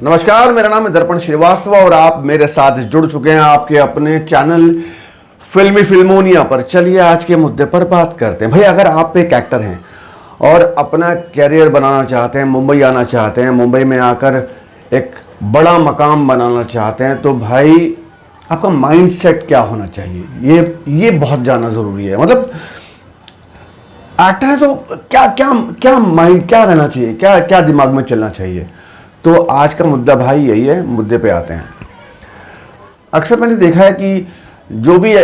नमस्कार, मेरा नाम है दर्पण श्रीवास्तव और आप मेरे साथ जुड़ चुके हैं आपके अपने चैनल फिल्मी फिल्मोनिया पर। चलिए आज के मुद्दे पर बात करते हैं। भाई, अगर आप एक एक्टर हैं और अपना कैरियर बनाना चाहते हैं, मुंबई आना चाहते हैं, मुंबई में आकर एक बड़ा मकाम बनाना चाहते हैं, तो भाई आपका माइंडसेट क्या होना चाहिए, ये बहुत जानना जरूरी है। मतलब एक्टर है तो क्या क्या क्या माइंड क्या रहना चाहिए, क्या क्या दिमाग में चलना चाहिए। तो आज का मुद्दा भाई यही है, मुद्दे पे आते हैं। अक्सर मैंने देखा है कि जो भी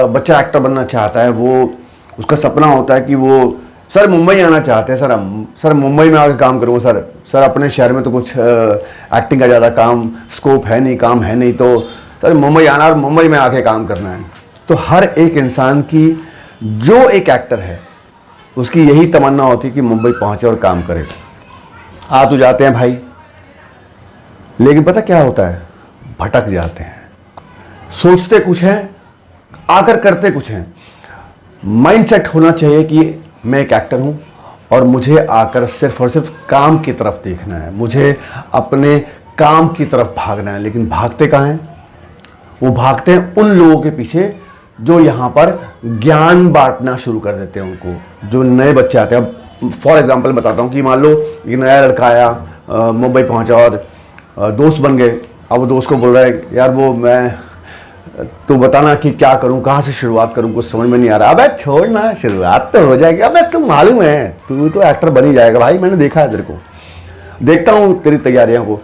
बच्चा एक्टर बनना चाहता है, वो उसका सपना होता है कि वो सर मुंबई आना चाहते हैं, सर मुंबई में आकर काम करूँगा, सर अपने शहर में तो कुछ एक्टिंग का ज़्यादा काम स्कोप है नहीं, काम है नहीं, तो सर मुंबई आना और मुंबई में आके काम करना है। तो हर एक इंसान की, जो एक एक्टर है, उसकी यही तमन्ना होती है कि मुंबई पहुंचे और काम करे। आ तो जाते हैं भाई, लेकिन पता क्या होता है, भटक जाते हैं। सोचते कुछ है, आकर करते कुछ है। माइंडसेट होना चाहिए कि मैं एक एक्टर हूं और मुझे आकर सिर्फ और सिर्फ काम की तरफ देखना है, मुझे अपने काम की तरफ भागना है। लेकिन भागते कहाँ हैं? वो भागते हैं उन लोगों के पीछे जो यहाँ पर ज्ञान बांटना शुरू कर देते हैं उनको। जो नए बच्चे आते हैं, अब फॉर एग्जांपल बताता हूँ कि मान लो एक नया लड़का आया, मुंबई पहुँचा और दोस्त बन गए। अब वो दोस्त को बोल रहा है, यार वो मैं तू बताना कि क्या करूं, कहां से शुरुआत करूं, कुछ समझ में नहीं आ रहा। अबे छोड़ ना, शुरुआत तो हो जाएगी। अबे तू मालूम है, तू तो एक्टर बन ही जाएगा भाई, मैंने देखा है तेरे को, देखता हूं तेरी तैयारियों को,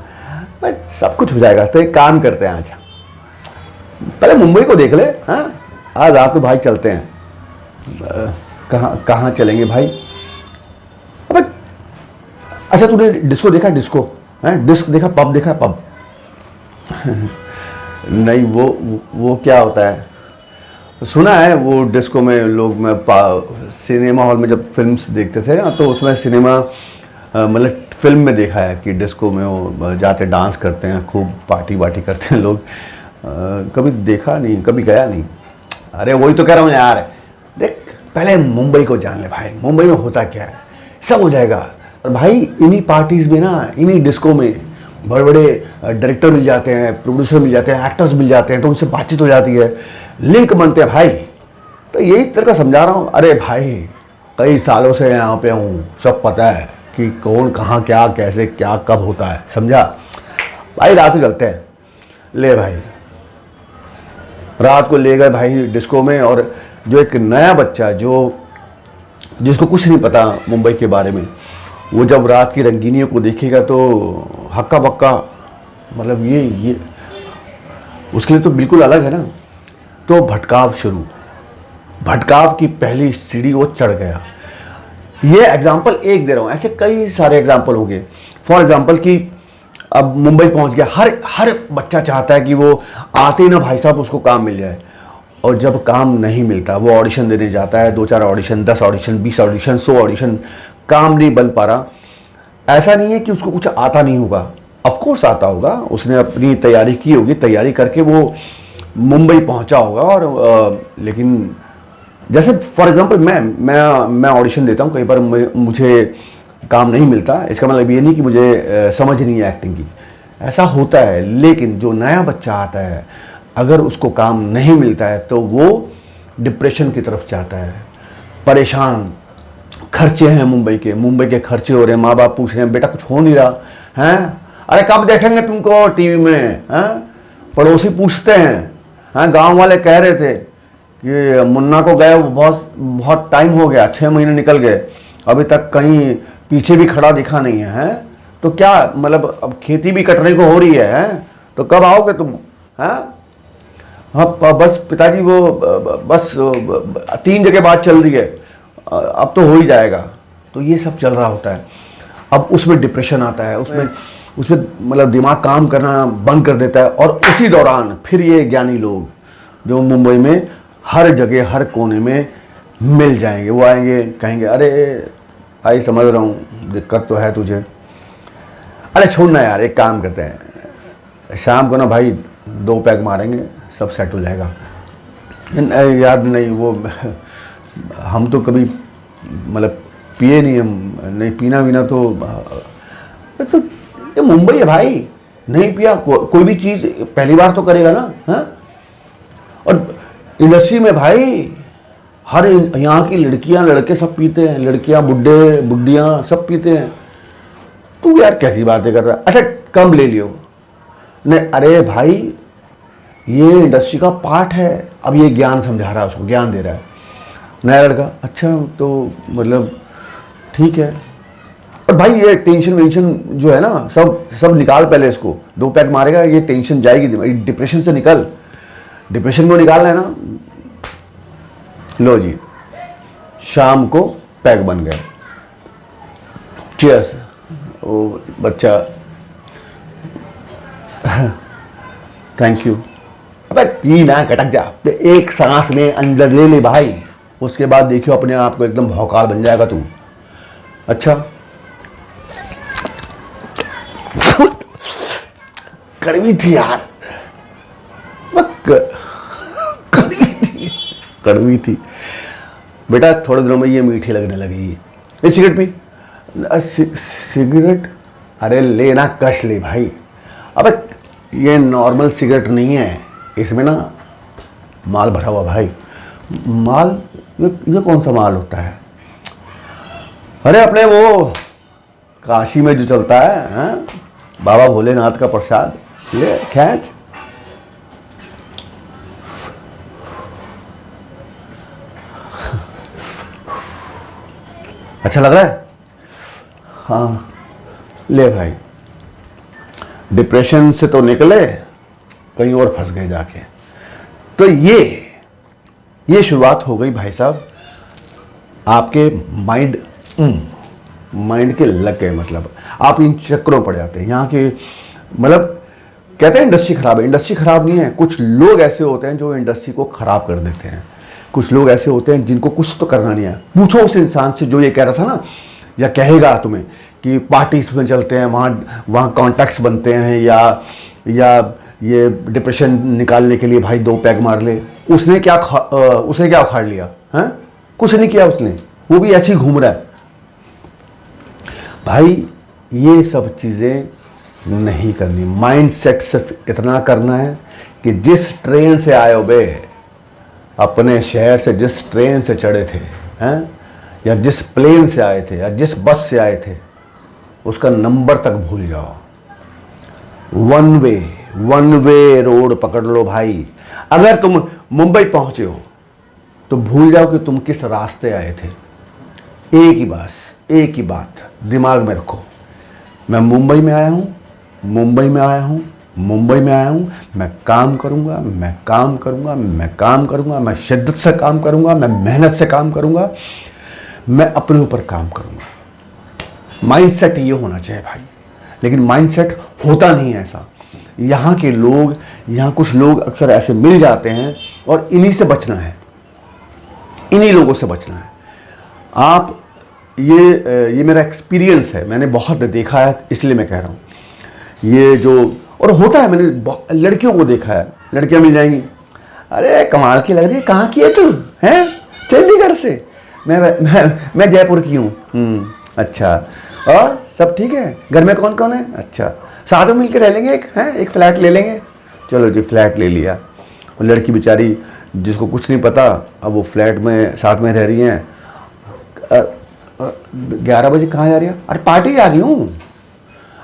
भाई सब कुछ हो जाएगा। तो एक काम करते हैं, आज पहले मुंबई को देख ले। हाँ, आज रात को भाई चलते हैं। कहाँ चलेंगे भाई? अबे अच्छा, तूने डिस्को देखा? डिस्को है, डिस्क देखा? पब देखा? पब नहीं, वो क्या होता है? सुना है वो डिस्को में लोग, मैं सिनेमा हॉल में जब फिल्म्स देखते थे ना, तो उसमें सिनेमा मतलब फिल्म में देखा है कि डिस्को में वो जाते डांस करते हैं, खूब पार्टी वार्टी करते हैं लोग। कभी देखा नहीं, कभी गया नहीं। अरे वही तो कह रहा हूँ यार, देख पहले मुंबई को जान ले भाई, मुंबई में होता क्या है, सब हो जाएगा। और भाई इन्हीं पार्टीज में ना, इन्हीं डिस्को में बड़े बड़े डायरेक्टर मिल जाते हैं, प्रोड्यूसर मिल जाते हैं, एक्टर्स मिल जाते हैं, तो उनसे बातचीत हो जाती है, लिंक बनते हैं भाई। तो यही तेरे को समझा रहा हूँ। अरे भाई कई सालों से यहाँ पे हूँ, सब पता है कि कौन कहाँ क्या कैसे क्या कब होता है, समझा भाई। रात को चलते हैं, ले भाई रात को ले गए भाई डिस्को में। और जो एक नया बच्चा, जिसको कुछ नहीं पता मुंबई के बारे में, वो जब रात की रंगीनियों को देखेगा तो हक्का बक्का, मतलब ये उसके लिए तो बिल्कुल अलग है ना। तो भटकाव की पहली सीढ़ी वो चढ़ गया। ये एग्जाम्पल एक दे रहा हूँ, ऐसे कई सारे एग्जाम्पल होंगे। फॉर एग्जाम्पल कि अब मुंबई पहुंच गया, हर बच्चा चाहता है कि वो आते ही ना भाई साहब उसको काम मिल जाए। और जब काम नहीं मिलता, वो ऑडिशन देने जाता है, 2-4 ऑडिशन, 10 ऑडिशन, 20 ऑडिशन, 100 ऑडिशन, काम नहीं बन पा रहा। ऐसा नहीं है कि उसको कुछ आता नहीं होगा, ऑफ कोर्स आता होगा, उसने अपनी तैयारी की होगी, तैयारी करके वो मुंबई पहुंचा होगा। और लेकिन जैसे फॉर एग्जांपल मैं ऑडिशन देता हूं, कई बार मुझे काम नहीं मिलता, इसका मतलब ये नहीं कि मुझे समझ नहीं है एक्टिंग की, ऐसा होता है। लेकिन जो नया बच्चा आता है, अगर उसको काम नहीं मिलता है तो वो डिप्रेशन की तरफ जाता है, परेशान। खर्चे हैं मुंबई के खर्चे हो रहे हैं, माँ बाप पूछ रहे हैं, बेटा कुछ हो नहीं रहा है, अरे कब देखेंगे तुमको टीवी में, हैं? पड़ोसी पूछते हैं, हैं? गांव वाले कह रहे थे कि मुन्ना को गए बहुत टाइम हो गया, 6 महीने निकल गए, अभी तक कहीं पीछे भी खड़ा दिखा नहीं है, हैं? तो क्या मतलब, अब खेती भी कटने को हो रही है, हैं? तो कब आओगे तुम, हैं? हाँ बस पिताजी, वो बस 3 जगह बात चल रही है, अब तो हो ही जाएगा। तो ये सब चल रहा होता है। अब उसमें डिप्रेशन आता है, उसमें मतलब दिमाग काम करना बंद कर देता है। और उसी दौरान फिर ये ज्ञानी लोग जो मुंबई में हर जगह हर कोने में मिल जाएंगे, वो आएंगे, कहेंगे अरे आई समझ रहा हूँ, दिक्कत तो है तुझे, अरे छोड़ना यार, एक काम करते हैं, शाम को ना भाई 2 पैग मारेंगे, सब सेट हो जाएगा। याद नहीं, वो हम तो कभी मतलब पिए नहीं, हम नहीं, पीना वीना तो ये मुंबई है भाई, नहीं पिया, कोई भी चीज पहली बार तो करेगा ना। हाँ, और इंडस्ट्री में भाई हर यहाँ की लड़कियां लड़के सब पीते हैं, लड़कियां बुड्ढे बुड्ढियां सब पीते हैं। तू यार कैसी बातें कर रहा है? अच्छा कम ले लियो। नहीं अरे भाई ये इंडस्ट्री का पार्ट है। अब ये ज्ञान समझा रहा है उसको, ज्ञान दे रहा है नया लड़का। अच्छा तो मतलब ठीक है। और भाई ये टेंशन वेंशन जो है ना सब निकाल पहले इसको। 2 पैक मारेगा ये टेंशन जाएगी, डिप्रेशन से निकल। डिप्रेशन को निकालना है ना। लो जी शाम को पैक बन गया। चीयर्स। वो बच्चा थैंक यू। अबे पी ना कटक जा, एक सांस में अंदर ले ले भाई, उसके बाद देखियो अपने आप को एकदम भौकाल बन जाएगा तू। अच्छा कड़वी थी यार, कड़वी थी बेटा। थोड़े दिनों में ये मीठी लगने लगी। ये सिगरेट पी। सिगरेट अरे लेना कश ले भाई। अबे ये नॉर्मल सिगरेट नहीं है, इसमें ना माल भरा हुआ भाई। माल ये कौन सा माल होता है? अरे अपने वो काशी में जो चलता है, हाँ? बाबा भोलेनाथ का प्रसाद। ले खैच। अच्छा लग रहा है? हाँ ले भाई। डिप्रेशन से तो निकले, कहीं और फंस गए जाके। तो ये शुरुआत हो गई भाई साहब आपके माइंड के लग गए। मतलब आप इन चक्रों पड़ जाते हैं यहाँ के। मतलब कहते हैं इंडस्ट्री खराब है, इंडस्ट्री खराब नहीं है। कुछ लोग ऐसे होते हैं जो इंडस्ट्री को खराब कर देते हैं। कुछ लोग ऐसे होते हैं जिनको कुछ तो करना नहीं है। पूछो उस इंसान से जो ये कह रहा था ना, या कहेगा तुम्हें कि पार्टीज में चलते हैं, वहाँ कॉन्टैक्ट्स बनते हैं, या ये डिप्रेशन निकालने के लिए भाई 2 पैग मार ले। उसने क्या उखाड़ लिया? हैं? कुछ नहीं किया उसने, वो भी ऐसे ही घूम रहा है भाई। ये सब चीज़ें नहीं करनी। माइंड सेट सिर्फ इतना करना है कि जिस ट्रेन से आए हो बे, अपने शहर से जिस ट्रेन से चढ़े थे, हैं, या जिस प्लेन से आए थे, या जिस बस से आए थे, उसका नंबर तक भूल जाओ। वन वे रोड पकड़ लो भाई। अगर तुम मुंबई पहुंचे हो तो भूल जाओ कि तुम किस रास्ते आए थे। एक ही बात दिमाग में रखो, मैं मुंबई में आया हूं, मैं काम करूंगा, मैं शिद्दत से काम करूंगा, मैं मेहनत से काम करूंगा, मैं अपने ऊपर काम करूंगा। माइंडसेट ये होना चाहिए भाई। लेकिन माइंडसेट होता नहीं है ऐसा। यहाँ कुछ लोग अक्सर ऐसे मिल जाते हैं, और इन्हीं से बचना है, इन्हीं लोगों से बचना है। आप ये मेरा एक्सपीरियंस है, मैंने बहुत देखा है, इसलिए मैं कह रहा हूँ। ये जो और होता है, मैंने लड़कियों को देखा है, लड़कियां मिल जाएंगी, अरे कमाल की लग रही है, कहाँ की है तू? हैं? चंडीगढ़ से। मैं जयपुर की हूँ। अच्छा, और सब ठीक है? घर में कौन कौन है? अच्छा, साथ में मिलकर रह लेंगे, एक फ्लैट ले लेंगे। चलो जी, फ्लैट ले लिया। और लड़की बेचारी जिसको कुछ नहीं पता, अब वो फ्लैट में साथ में रह रही हैं। 11 बजे कहाँ जा रही है? अरे पार्टी जा रही हूँ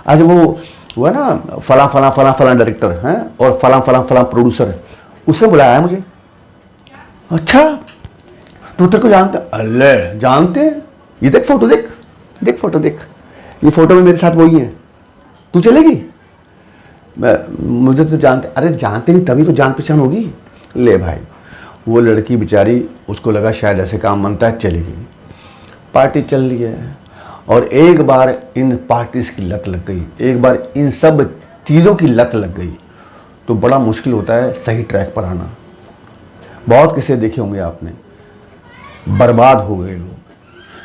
आज। वो है ना फला डायरेक्टर हैं, और फला प्रोड्यूसर, उससे बुलाया है मुझे। अच्छा तू तेरे को जानते? अल्ले जानते हैं, ये देख फोटो, देख फोटो देख, ये फोटो में मेरे साथ वही है। तू चलेगी? मुझे तो जानते। अरे जानते नहीं तभी तो जान पहचान होगी। ले भाई, वो लड़की बेचारी, उसको लगा शायद ऐसे काम बनता है, चली गई। पार्टी चल रही है, और एक बार इन पार्टीज की लत लग गई, एक बार इन सब चीज़ों की लत लग गई, तो बड़ा मुश्किल होता है सही ट्रैक पर आना। बहुत किस्से देखे होंगे आपने, बर्बाद हो गए लोग।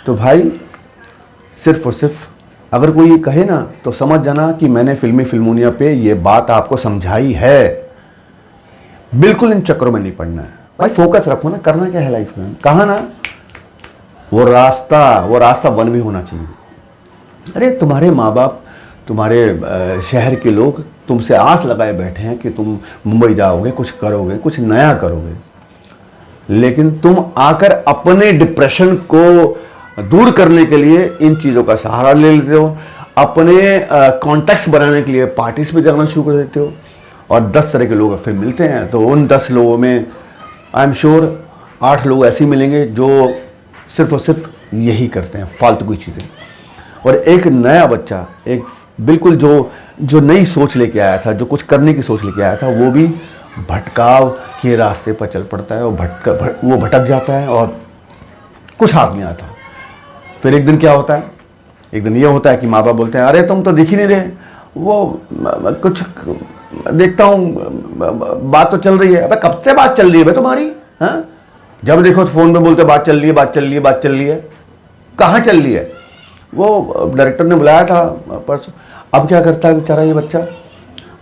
तो भाई सिर्फ और सिर्फ अगर कोई ये कहे ना, तो समझ जाना कि मैंने फिल्मोनिया पे ये बात आपको समझाई है। बिल्कुल इन चक्रों में नहीं पड़ना है भाई। फोकस रखो ना, करना क्या है लाइफ में। कहा ना, वो रास्ता वन भी होना चाहिए। अरे तुम्हारे माँ बाप, तुम्हारे शहर के लोग तुमसे आस लगाए बैठे हैं कि तुम मुंबई जाओगे, कुछ करोगे, कुछ नया करोगे, लेकिन तुम आकर अपने डिप्रेशन को दूर करने के लिए इन चीज़ों का सहारा ले लेते हो, अपने कॉन्टैक्ट्स बनाने के लिए पार्टीज पे जाना शुरू कर देते हो, और 10 तरह के लोग फिर मिलते हैं। तो उन 10 लोगों में आई एम श्योर 8 लोग ऐसे मिलेंगे जो सिर्फ और सिर्फ यही करते हैं, फालतू की चीज़ें। और एक नया बच्चा, एक बिल्कुल जो नई सोच लेके आया था, जो कुछ करने की सोच लेके आया था, वो भी भटकाव के रास्ते पर चल पड़ता है, और वो भटक जाता है और कुछ हाथ नहीं आता। फिर एक दिन क्या होता है, एक दिन ये होता है कि माँ बाप बोलते हैं अरे तुम तो दिख ही नहीं रहे, वो कुछ देखता हूँ बात तो चल रही है। अबे कब से बात चल रही है भाई तुम्हारी? हाँ, जब देखो तो फोन पे बोलते बात चल रही है, बात चल रही है, बात चल रही है। कहाँ चल रही है? वो डायरेक्टर ने बुलाया था परसों। अब क्या करता है बेचारा ये बच्चा,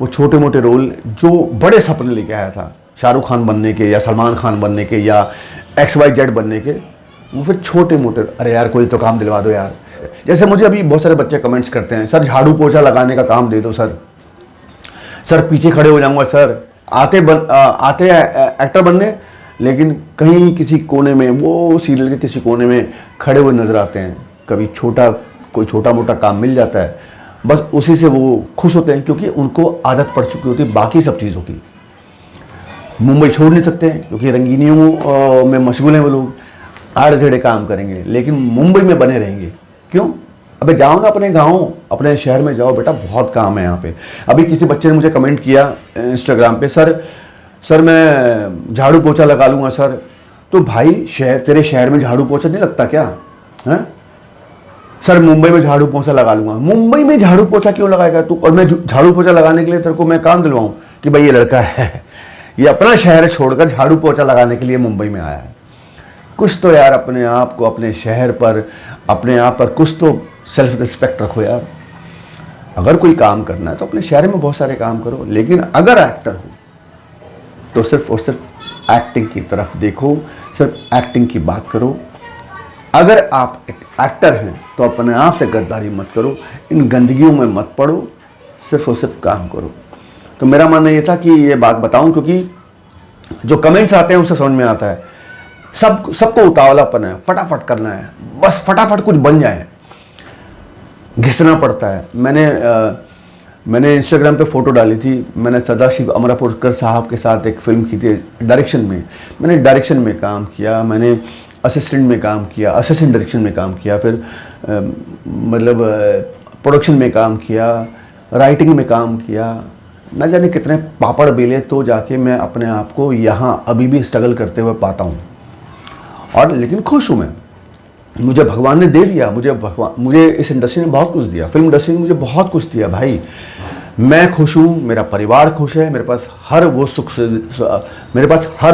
वो छोटे मोटे रोल जो बड़े सपने लेके आया था, शाहरुख खान बनने के या सलमान खान बनने के या XYZ बनने के, वो फिर छोटे मोटे, अरे यार कोई तो काम दिलवा दो यार। जैसे मुझे अभी बहुत सारे बच्चे कमेंट्स करते हैं, सर झाड़ू पोछा लगाने का काम दे दो सर पीछे खड़े हो जाऊंगा सर। आते एक्टर बनने, लेकिन कहीं किसी कोने में, वो सीरियल के किसी कोने में खड़े हुए नजर आते हैं। कभी कोई छोटा मोटा काम मिल जाता है, बस उसी से वो खुश होते हैं, क्योंकि उनको आदत पड़ चुकी होती है बाकी सब चीज़ों की। मुंबई छोड़ नहीं सकते हैं क्योंकि रंगीनियों में मशगूल हैं वो लोग, आड़े टेढ़े काम करेंगे, लेकिन मुंबई में बने रहेंगे। क्यों? अबे जाओ ना अपने गांव, अपने शहर में जाओ बेटा, बहुत काम है यहाँ पे। अभी किसी बच्चे ने मुझे कमेंट किया इंस्टाग्राम पे, सर मैं झाड़ू पोछा लगा लूँगा सर। तो भाई तेरे शहर में झाड़ू पोछा नहीं लगता क्या? है सर मुंबई में झाड़ू पोछा लगा लूँगा। मुंबई में झाड़ू पोछा क्यों लगाएगा तू? और मैं झाड़ू पोछा लगाने के लिए तेरे को मैं काम दिलवाऊँ कि भाई ये लड़का है, ये अपना शहर छोड़कर झाड़ू पोछा लगाने के लिए मुंबई में आया है। कुछ तो यार अपने आप को, अपने शहर पर, अपने आप पर कुछ तो सेल्फ रिस्पेक्ट रखो यार। अगर कोई काम करना है तो अपने शहर में बहुत सारे काम करो, लेकिन अगर एक्टर हो तो सिर्फ और सिर्फ एक्टिंग की तरफ देखो, सिर्फ एक्टिंग की बात करो। अगर आप एक एक्टर हैं तो अपने आप से गद्दारी मत करो, इन गंदगियों में मत पड़ो, सिर्फ और सिर्फ काम करो। तो मेरा मानना ये था कि ये बात बताऊं, क्योंकि जो कमेंट्स आते हैं उससे समझ में आता है सबको उतावलापन है, फटाफट करना है, बस फटाफट कुछ बन जाए, घिसना पड़ता है। मैंने इंस्टाग्राम पे फोटो डाली थी, मैंने सदाशिव अमरापुरकर साहब के साथ एक फिल्म की थी डायरेक्शन में। मैंने डायरेक्शन में काम किया, मैंने असिस्टेंट में काम किया, असिस्टेंट डायरेक्शन में काम किया, फिर मतलब प्रोडक्शन में काम किया, राइटिंग में काम किया, न जाने कितने पापड़ बेले, तो जाके मैं अपने आप को यहाँ अभी भी स्ट्रगल करते हुए पाता हूँ। और लेकिन खुश हूँ मैं, मुझे भगवान ने दे दिया, मुझे इस इंडस्ट्री ने बहुत कुछ दिया, फिल्म इंडस्ट्री ने मुझे बहुत कुछ दिया भाई। मैं खुश हूँ, मेरा परिवार खुश है, मेरे पास हर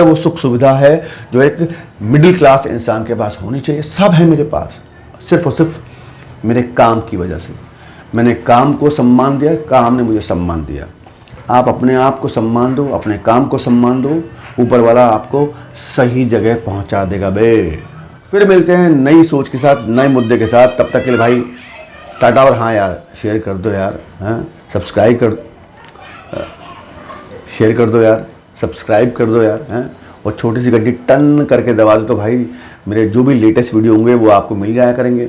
वो सुख सुविधा है जो एक मिडिल क्लास इंसान के पास होनी चाहिए, सब है मेरे पास, सिर्फ और सिर्फ मेरे काम की वजह से। मैंने काम को सम्मान दिया, काम ने मुझे सम्मान दिया। आप अपने आप को सम्मान दो, अपने काम को सम्मान दो, ऊपर वाला आपको सही जगह पहुंचा देगा बे। फिर मिलते हैं नई सोच के साथ, नए मुद्दे के साथ। तब तक के लिए भाई टाटा, और हाँ यार शेयर कर दो यार, हाँ सब्सक्राइब कर दो यार, हैं, और छोटी सी घंटी टन करके दबा दो तो भाई मेरे जो भी लेटेस्ट वीडियो होंगे वो आपको मिल जाया करेंगे।